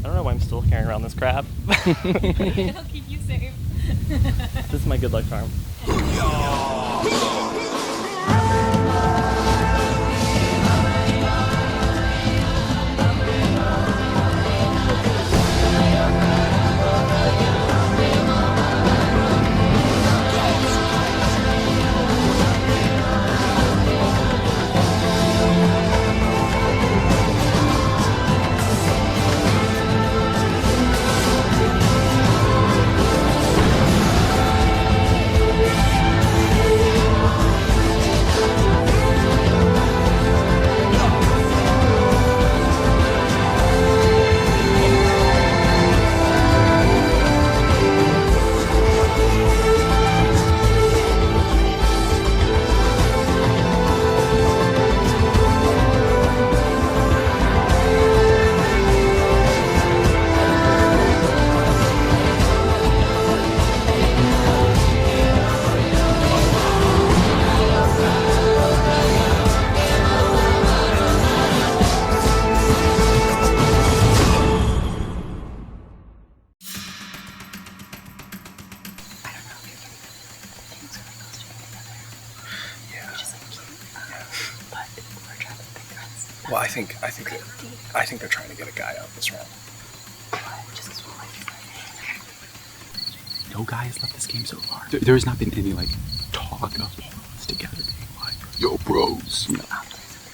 don't know why I'm still carrying around this crab. It'll keep you safe. This is my good luck charm. Well, I think they're trying to get a guy out this round. No guy has left this game so far. There has not been any like talk of us together being like, yo, bros. You know,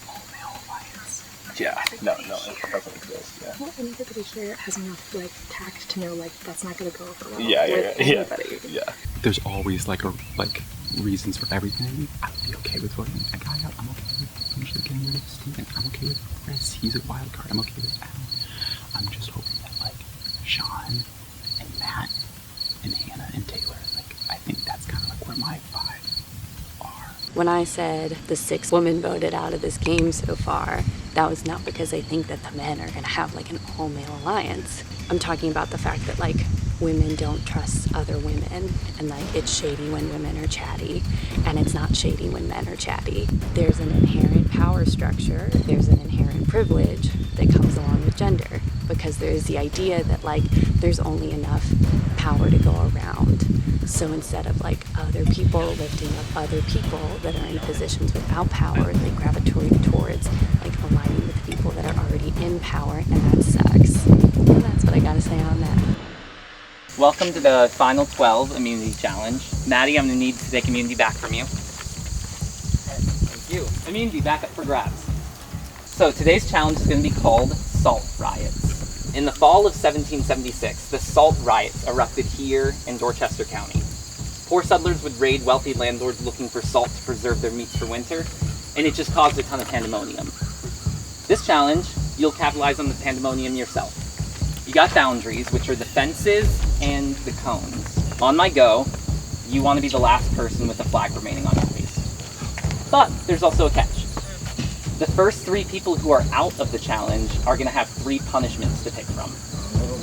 all male alliance. Yeah, no, it doesn't exist. Yeah. Well, and everybody here has enough like tact to know like that's not gonna go over well. Yeah. There's always like reasons for everything. I would be okay with voting a guy out. I'm okay with potentially getting rid of Steven. I'm okay with Chris. He's a wild card. I'm okay with Al. I'm just hoping that like Sean and Matt and Hannah and Taylor, like I think that's kind of like where my vibes are. When I said the 6 women voted out of this game so far, that was not because I think that the men are gonna have like an all-male alliance. I'm talking about the fact that like women don't trust other women, and like it's shady when women are chatty, and it's not shady when men are chatty. There's an inherent power structure, there's an inherent privilege that comes along with gender, because there's the idea that like there's only enough power to go around. So instead of like other people lifting up other people that are in positions without power, they gravitate towards like aligning with people that are already in power, and that sucks. And that's what I gotta say on that. Welcome to the Final 12 Immunity Challenge. Maddie, I'm going to need to take immunity back from you. Thank you. Immunity back up for grabs. So today's challenge is going to be called Salt Riots. In the fall of 1776, the Salt Riots erupted here in Dorchester County. Poor settlers would raid wealthy landlords looking for salt to preserve their meats for winter, and it just caused a ton of pandemonium. This challenge, you'll capitalize on the pandemonium yourself. You got boundaries, which are the fences and the cones. On my go, you want to be the last person with the flag remaining on your face. But there's also a catch. The first 3 people who are out of the challenge are going to have 3 punishments to pick from.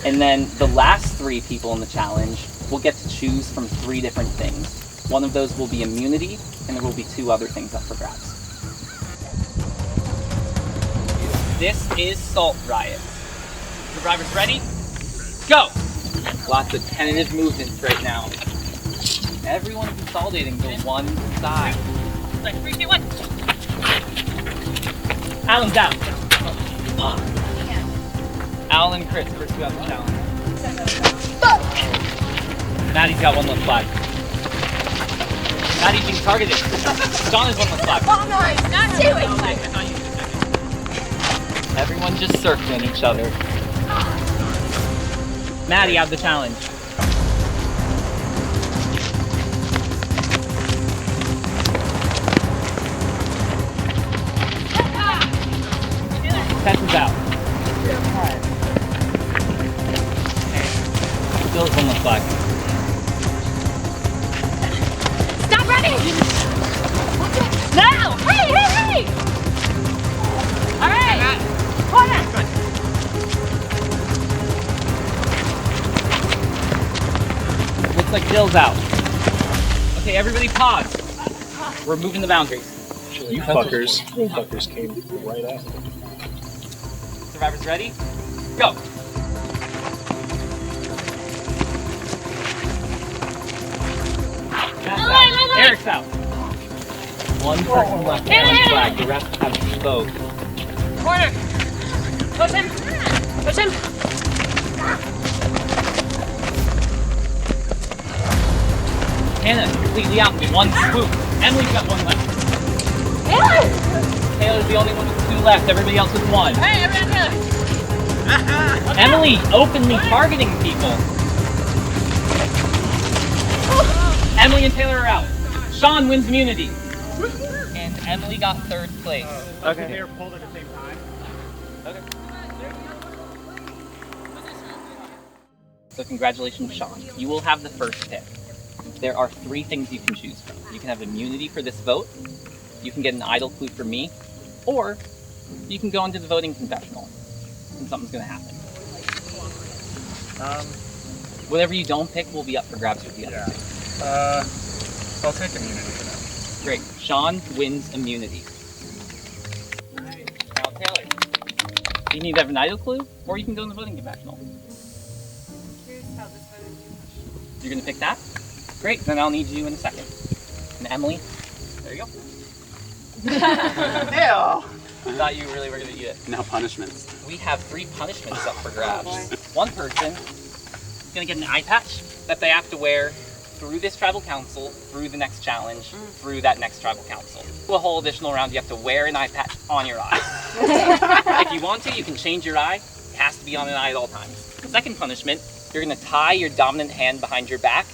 And then the last 3 people in the challenge will get to choose from 3 different things. One of those will be immunity, and there will be 2 other things up for grabs. This is Salt Riot. The drivers ready? Go! Lots of tentative movements right now. Everyone's consolidating to one side. 3, 2, 1. Alan's down. Alan and Chris, first 2 out the challenge. Maddie's got 1 left flag. Maddie's being targeted. Sean has 1 left flag. Oh no, he's not doing it. Everyone's just circling each other. Maddie out of the challenge. Tess is out. Still has 1 left flag. Stop running! No! Hey! All right. Quiet. Looks like Dill's out. Okay, everybody pause. We're moving the boundaries. You fuckers came right after. Survivors ready? Go! Eric's out. One person left on one flag. The rest have to vote. Corner! Push him! Push him! Hannah, completely out in one swoop. Emily's got one left. Taylor's the only one with 2 left. Everybody else with 1. Hey, everyone Taylor! Emily openly targeting people. Emily and Taylor are out. Sean wins immunity. And Emily got 3rd place. Okay. They were pulled at the same time. Okay. So congratulations, Sean. You will have the first pick. There are 3 things you can choose from. You can have immunity for this vote, you can get an idle clue for me, or you can go into the voting confessional and something's gonna happen. Whatever you don't pick will be up for grabs with the other two. I'll take immunity for now. Great. Sean wins immunity. Now Taylor, you can either have an idle clue or you can go in the voting confessional. You're gonna pick that? Great, then I'll need you in a second. And Emily, there you go. Ew! I thought you really were gonna eat it. Now punishments. We have 3 punishments up for grabs. One person is gonna get an eye patch that they have to wear through this tribal council, through the next challenge, through that next tribal council. A whole additional round, you have to wear an eye patch on your eye. If you want to, you can change your eye. It has to be on an eye at all times. The second punishment, you're gonna tie your dominant hand behind your back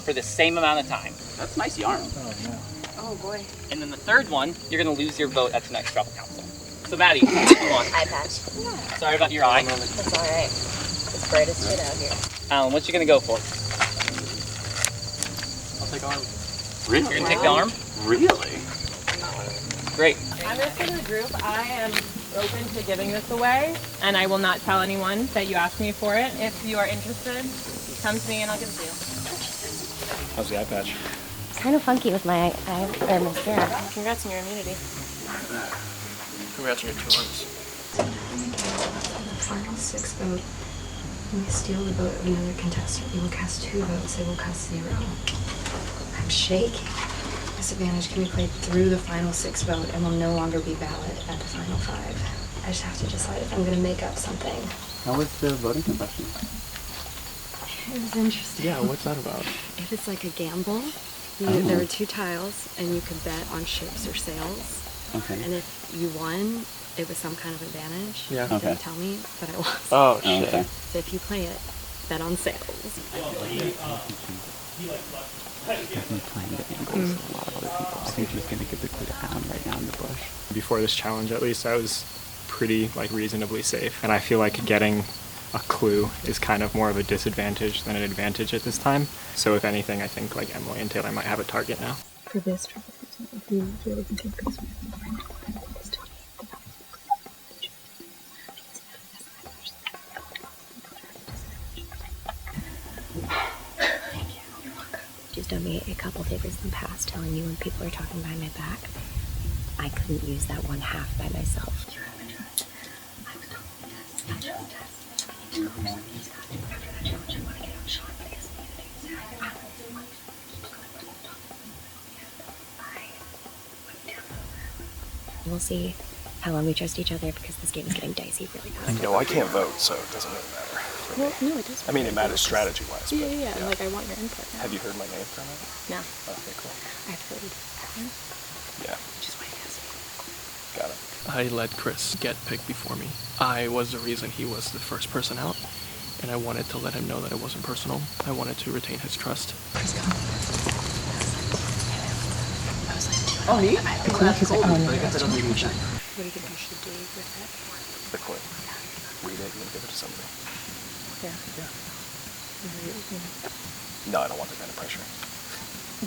for the same amount of time. That's nice yarn. Oh boy. And then the third one, you're gonna lose your vote at the next tribal council. So Maddie, what do you want? Eye patch. Sorry about your eye. That's alright. It's bright as shit out here. Alan, what you gonna go for? I'll take arm. You're Really? gonna take the arm? Really? Great. I'm just for the group. I am open to giving this away, and I will not tell anyone that you asked me for it. If you are interested, come to me and I'll give it to you. How's the eye patch? It's kind of funky with my eye or mascara. Congrats on your immunity. Congrats on your 2 arms. The final 6 vote. When we steal the vote of another contestant, you will cast 2 votes. They will cast 0. I'm shaking. Disadvantage can be played through the final 6 vote and will no longer be valid at the final 5. I just have to decide if I'm going to make up something. How was the voting confession? It was interesting. Yeah, what's that about? It was like a gamble. There were 2 tiles, and you could bet on ships or sails. Okay. And if you won, it was some kind of advantage. Yeah. It Okay. didn't tell me, but I lost. Oh, Oh, shit. okay. So if you play it, bet on sails. Definitely playing the angles of a lot of other people. I think he's gonna give the clue to Alan right now in the bush. Before this challenge, at least, I was pretty reasonably safe, and I feel like getting a clue is kind of more of a disadvantage than an advantage at this time. So if anything, I think Emily and Taylor might have a target now. For this trouble, if you really can take this one. She's done me a couple favors in the past, telling you when people are talking behind my back. I couldn't use that 1/2 by myself. We'll see how long we trust each other because this game is getting dicey really fast. You know, I can't vote, so it doesn't really matter. Well, no, it does. I mean, it matters strategy-wise. Yeah, but, yeah, yeah. I want your input. Have you heard my name from it? No. Okay, cool. I've heard. Yeah, Just wait, yes. got it. I let Chris get picked before me. I was the reason he was the first person out, and I wanted to let him know that it wasn't personal. I wanted to retain his trust. Oh, me? The clue is like, oh, no. I guess that doesn't even sense. What do you think I should do with it? The clue. Read it and then give it to somebody. Yeah. No, I don't want that kind of pressure.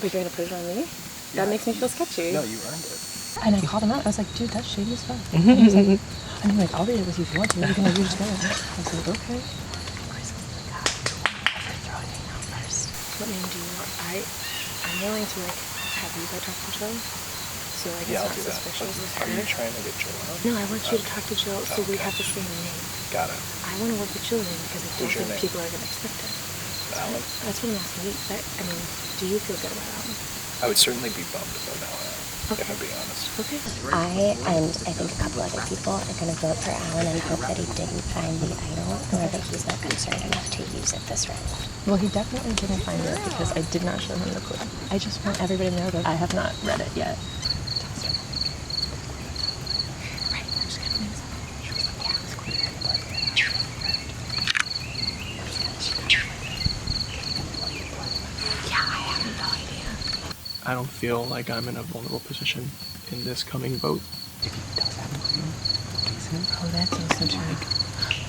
But you're gonna put it on me? That makes me feel sketchy. No, you earned it. And I called him out. I was like, dude, that's shady as fuck. And he was like, I mean, I'll read it with you if you want to. We can read it together. I was like, okay. What name do you want? I'm willing to have you go talk to Joe. So it's Yeah, I'll not do that. suspicious with Are you her. trying to get Joe out? No, I want you to talk to Joe so we have the same name. Got it. I want to work with children because I don't Who's your think name? people are going to expect it. Alan? That's what I'm asking you. I mean, do you feel good about Alan? I would certainly be bummed about how if I'm being honest. I and I think a couple other people are going to vote for Alan and hope that he didn't find the idol or that he's not concerned enough to use it this round. Well, he definitely didn't find it because I did not show him the clue. I just want everybody to know that I have not read it yet. I don't feel like I'm in a vulnerable position in this coming vote. If he does have an idol, decent. Oh, that's also true.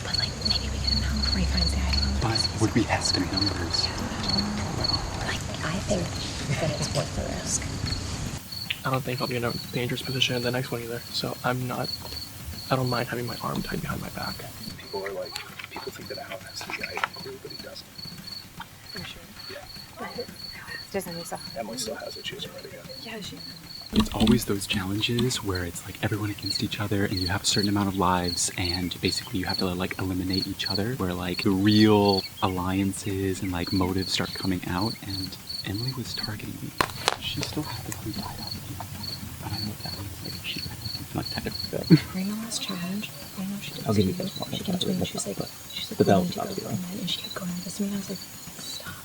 But like, maybe we get him home before he finds the idol. But would we estimate numbers? Like, I think that it's worth the risk. I don't think I'll be in a dangerous position in the next one either. So I don't mind having my arm tied behind my back. People are like, people think that Alan has the idol clue, but he doesn't. For sure. Yeah. Emily still has it. She hasn't read it yet. Yeah, she. It's always those challenges where it's like everyone against each other and you have a certain amount of lives and basically you have to like eliminate each other, where like the real alliances and like motives start coming out, and Emily was targeting me. She still had the clue tied up. I don't know what that means. Like she like tied up. During the last challenge, I know she did. I'll give you this one. She came to me and she was like, The bell's going about to to go, be on. and she kept going like this to me, and I was like, stop.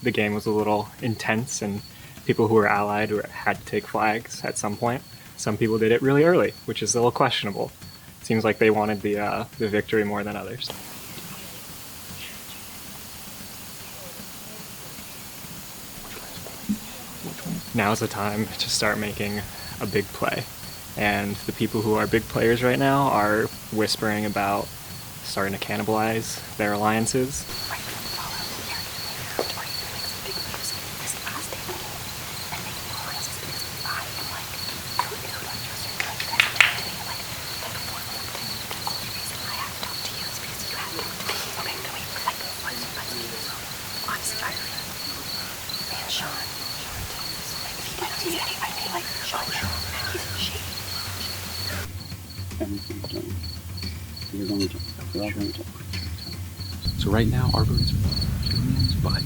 The game was a little intense, and people who were allied had to take flags at some point. Some people did it really early, which is a little questionable. It seems like they wanted the victory more than others. Now's the time to start making a big play. And the people who are big players right now are whispering about starting to cannibalize their alliances. So right now our vote is for Julian's, but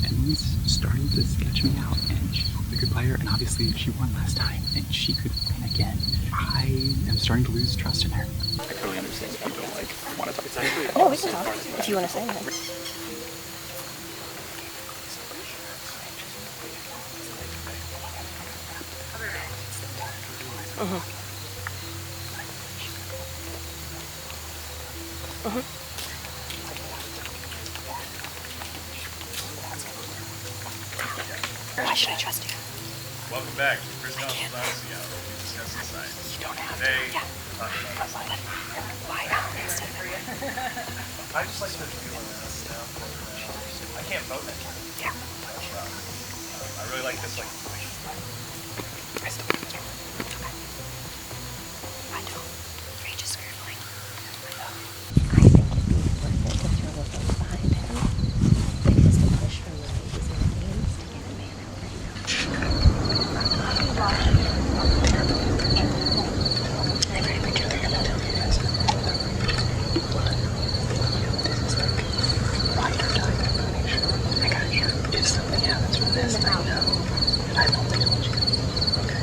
Emily's starting to sketch me out, and she's a good player, and obviously she won last time, and she could win again. I am starting to lose trust in her. I totally understand if you don't like want to talk. It's actually Oh, we can talk if you want to say that. Why should I trust you? Welcome back to Chris Nelson's Odyssey Hour. We discuss the science. You don't have Today, to. Why Alan instead of I just like the feeling of this now. I can't vote next time. Yeah. I really like this, like, I still want to. Okay. I don't. Rage is scribbling. I think it'd be worth it to throw a vote behind him, because the push from the ladies in the games to get a man out right now. I'm ready for Julian. I got you. If something happens from this, I know. I won't told you. Okay.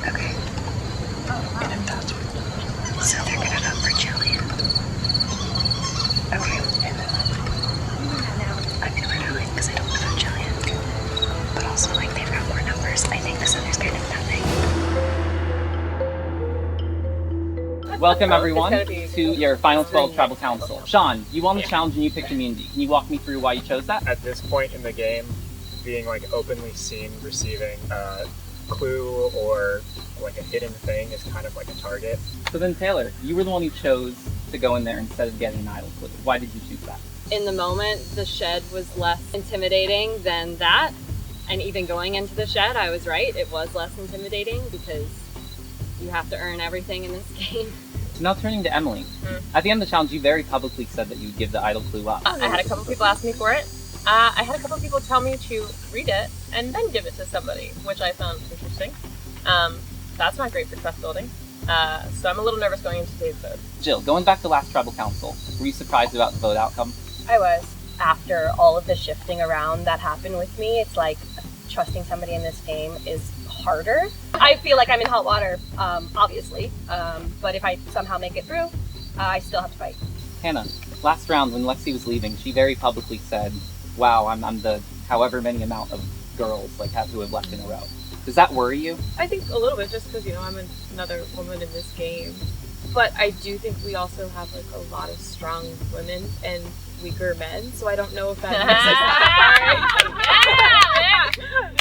Okay. And if that's what So they're gonna vote for Julian. Okay. and then I'm gonna vote Alan because I don't want to vote Jillian. But also, like, they've got more numbers. I think this other's kind of nothing. Welcome everyone to your final 12 Tribal Council. Sean, you won the challenge and you picked immunity. Can you walk me through why you chose that? At this point in the game, being like openly seen receiving a clue or like a hidden thing is kind of like a target. So then Taylor, you were the one who chose to go in there instead of getting an idol clue. Why did you choose that? In the moment, the shed was less intimidating than that. And even going into the shed, I was right. It was less intimidating because you have to earn everything in this game. So now turning to Emily. At the end of the challenge, you very publicly said that you would give the idol clue up. I had a couple people ask me for it. I had a couple people tell me to read it and then give it to somebody, which I found interesting. That's not great for trust building. So I'm a little nervous going into today's vote. Jill, going back to last tribal council, were you surprised about the vote outcome? I was. After all of the shifting around that happened with me, it's like trusting somebody in this game is harder. I feel like I'm in hot water, obviously, but if I somehow make it through, I still have to fight. Hannah, last round when Lexi was leaving, she very publicly said, wow, I'm the however many amount of girls like who have left in a row. Does that worry you? I think a little bit, just because, I'm another woman in this game. But I do think we also have like a lot of strong women and weaker men, so I don't know if that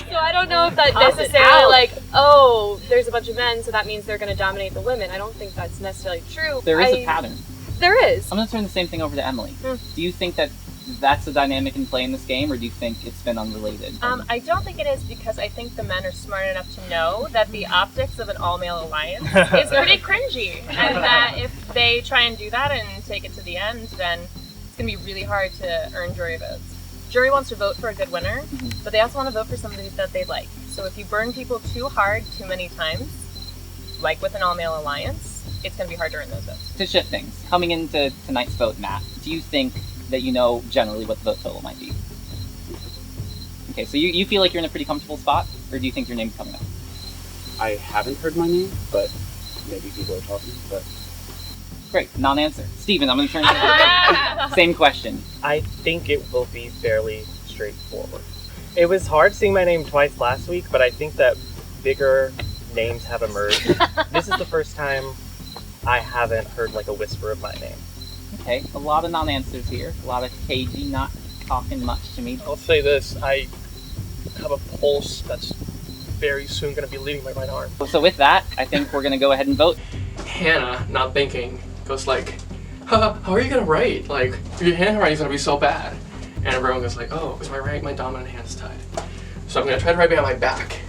So I don't know if that necessarily like, oh, there's a bunch of men, so that means they're going to dominate the women. I don't think that's necessarily true. There is a pattern. There is. I'm going to turn the same thing over to Emily. Do you think that that's a dynamic in play in this game, or do you think it's been unrelated? I don't think it is, because I think the men are smart enough to know that the optics of an all-male alliance is pretty cringy, and that if they try and do that and take it to the end, then it's going to be really hard to earn jury votes. Jury wants to vote for a good winner, but they also want to vote for somebody that they like. So if you burn people too hard too many times, like with an all-male alliance, it's going to be hard to earn those votes. To shift things, coming into tonight's vote, Matt, do you think that you know generally what the vote total might be? Okay, so you feel like you're in a pretty comfortable spot, or do you think your name's coming up? I haven't heard my name, but maybe people are talking, but... Great, non-answer. Steven, I'm going to turn to you. Same question. I think it will be fairly straightforward. It was hard seeing my name twice last week, but I think that bigger names have emerged. This is the first time I haven't heard like a whisper of my name. Okay, a lot of non-answers here. A lot of cagey, not talking much to me. I'll say this, I have a pulse that's very soon going to be leaving my right arm. So with that, I think we're going to go ahead and vote. Hannah, not thinking, goes like, how are you gonna write? Like, your handwriting's gonna be so bad. And everyone goes like, oh, is my dominant hand's tied. So I'm gonna try to write behind my back.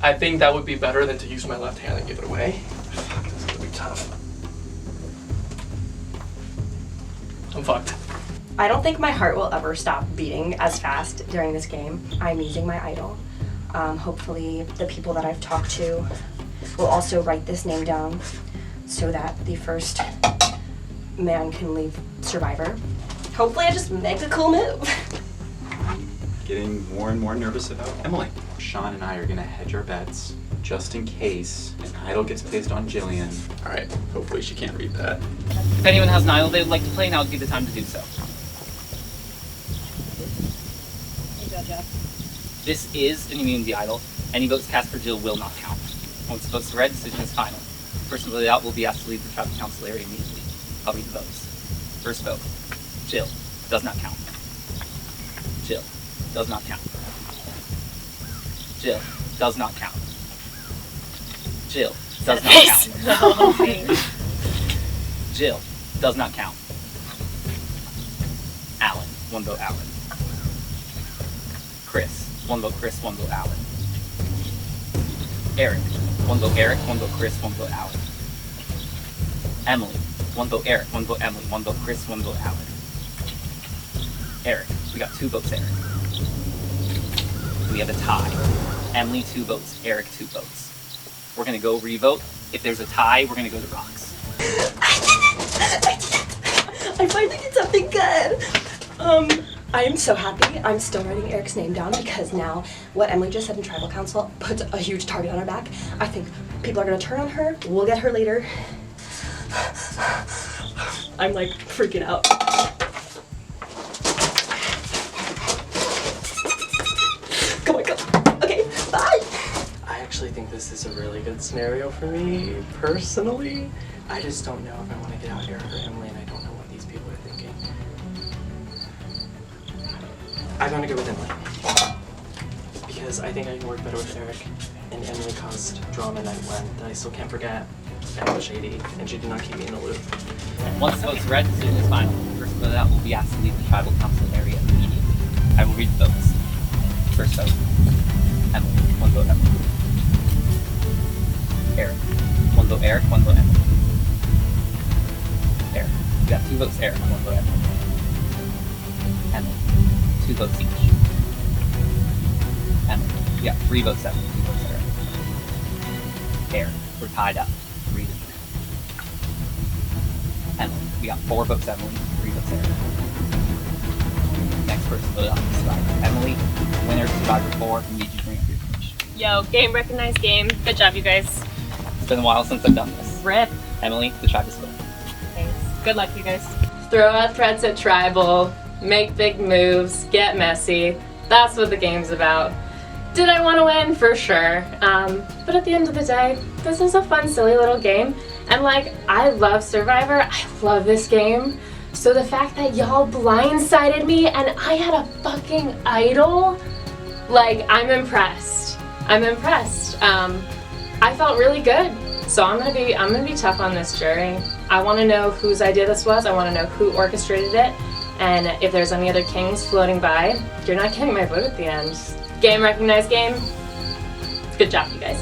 I think that would be better than to use my left hand and give it away. Fuck, this is gonna be tough. I'm fucked. I don't think my heart will ever stop beating as fast during this game. I'm using my idol. Hopefully the people that I've talked to will also write this name down so that the first man can leave Survivor. Hopefully I just make a cool move. Getting more and more nervous about Emily. Sean and I are gonna hedge our bets just in case an idol gets placed on Jillian. All right, hopefully she can't read that. If anyone has an idol they would like to play, now would be the time to do so. This is an immunity idol. Any votes cast for Jill will not count. Once the votes are read, decision is final. The person voted out will be asked to leave the tribal council area immediately. I'll read the votes. First vote, Jill, does not count. Jill, does not count. Jill, does not count. Jill, does not count. Jill, does not count. Alan, one vote Alan. Chris, one vote Chris, one vote Alan. Eric, one vote Eric, one vote Chris, one vote Alan. Emily, one vote Eric, one vote Emily, one vote Chris, one vote Alan. Eric, we got 2 votes Eric. We have a tie. Emily 2 votes, Eric 2 votes. We're gonna go re-vote. If there's a tie, we're gonna go to rocks. I finally did something good. I am so happy. I'm still writing Eric's name down because now what Emily just said in Tribal Council puts a huge target on her back. I think people are gonna turn on her. We'll get her later. I'm like freaking out. Oh my god. Okay, bye. I actually think this is a really good scenario for me, personally. I just don't know if I want to get out here for Emily, and I don't know what these people are thinking. I'm gonna go with Emily. Because I think I can work better with Eric, and Emily caused drama night one that I still can't forget. And was shady, and she did not keep me in the loop. Once the votes are read, decision is final. The person voted out will be asked to leave the tribal council area immediately. I will read the votes. First vote, Emily, one vote Emily. Eric, one vote Eric, one vote Emily. Eric, we got 2 votes Eric, one vote Emily. Emily, 2 votes each. Emily, we got 3 votes Emily, 2 votes Eric. Eric, we're tied up. 3-3. Emily. We got 4 votes Emily, 3 votes Eric. Next person voted on Survivor. Emily, winner of Survivor 4, and need you to bring up your pitch. Yo, game, recognize game. Good job, you guys. It's been a while since I've done this. Rip. Emily, the tribe is split. Thanks. Good luck, you guys. Throw out threats at tribal, make big moves, get messy. That's what the game's about. Did I want to win? For sure. But at the end of the day, this is a fun, silly little game. And like, I love Survivor. I love this game. So the fact that y'all blindsided me and I had a fucking idol, like, I'm impressed. I'm impressed. I felt really good. So I'm gonna be tough on this jury. I want to know whose idea this was. I want to know who orchestrated it. And if there's any other kings floating by, you're not getting my vote at the end. Game, recognize game. Good job, you guys.